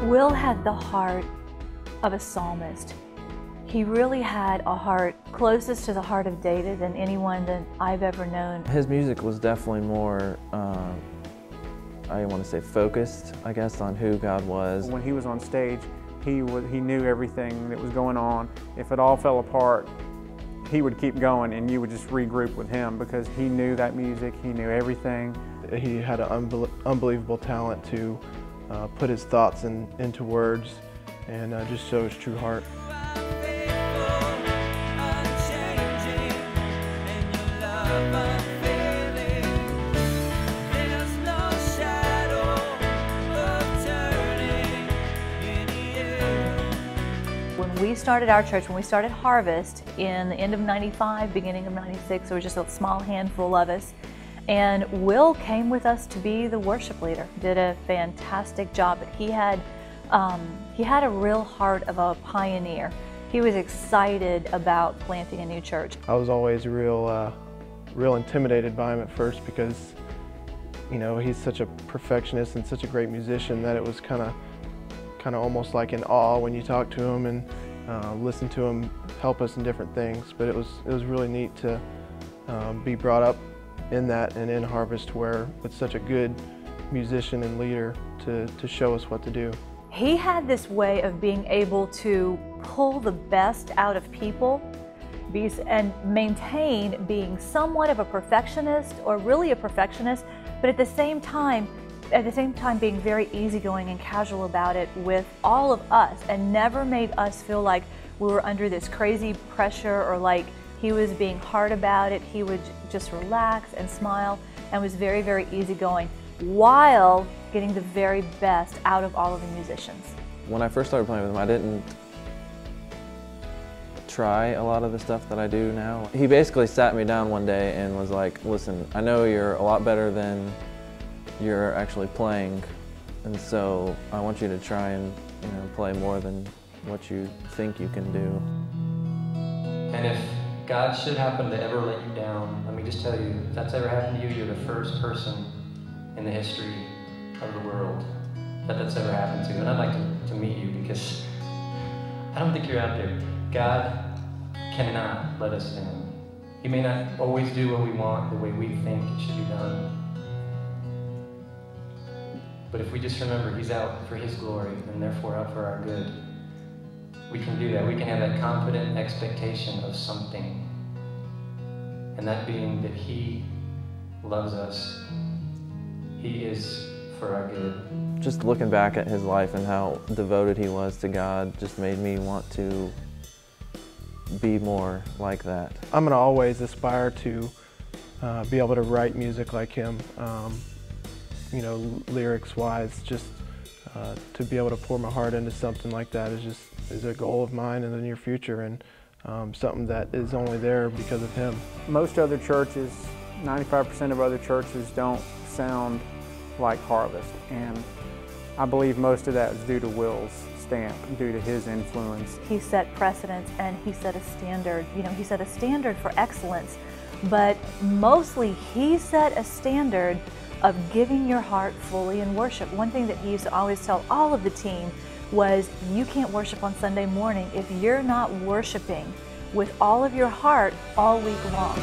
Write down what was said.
Will had the heart of a psalmist. He really had a heart closest to the heart of David than anyone that I've ever known. His music was definitely more, I want to say focused, I guess, on who God was. When he was on stage, he knew everything that was going on. If it all fell apart, he would keep going and you would just regroup with him because he knew that music, he knew everything. He had an unbelievable talent to put his thoughts into words and just show his true heart. When we started our church, when we started Harvest in the end of '95, beginning of '96, there was just a small handful of us. And Will came with us to be the worship leader, did a fantastic job. But he had a real heart of a pioneer. He was excited about planting a new church. I was always real intimidated by him at first because, you know, he's such a perfectionist and such a great musician that it was kind of almost like in awe when you talk to him and listen to him help us in different things. But it was really neat to be brought up in that and in Harvest where with such a good musician and leader to show us what to do. He had this way of being able to pull the best out of people and maintain being somewhat of a perfectionist, or really a perfectionist, but at the same time being very easygoing and casual about it with all of us, and never made us feel like we were under this crazy pressure or like he was being hard about it. He would just relax and smile and was very, very easygoing while getting the very best out of all of the musicians. When I first started playing with him, I didn't try a lot of the stuff that I do now. He basically sat me down one day and was like, listen, I know you're a lot better than you're actually playing, and so I want you to try and play more than what you think you can do. And if God should happen to ever let you down, let me just tell you, if that's ever happened to you, you're the first person in the history of the world that's ever happened to. And I'd like to meet you because I don't think you're out there. God cannot let us down. He may not always do what we want the way we think it should be done. But if we just remember He's out for His glory and therefore out for our good, we can do that. We can have that confident expectation of something. And that being that He loves us. He is for our good. Just looking back at his life and how devoted he was to God just made me want to be more like that. I'm going to always aspire to be able to write music like him. You know, lyrics-wise, just to be able to pour my heart into something like that is a goal of mine in the near future, and something that is only there because of him. Most other churches, 95% of other churches don't sound like Harvest, and I believe most of that is due to Will's stamp, due to his influence. He set precedents and he set a standard. You know, he set a standard for excellence, but mostly he set a standard of giving your heart fully in worship. One thing that he used to always tell all of the team was, you can't worship on Sunday morning if you're not worshiping with all of your heart all week long.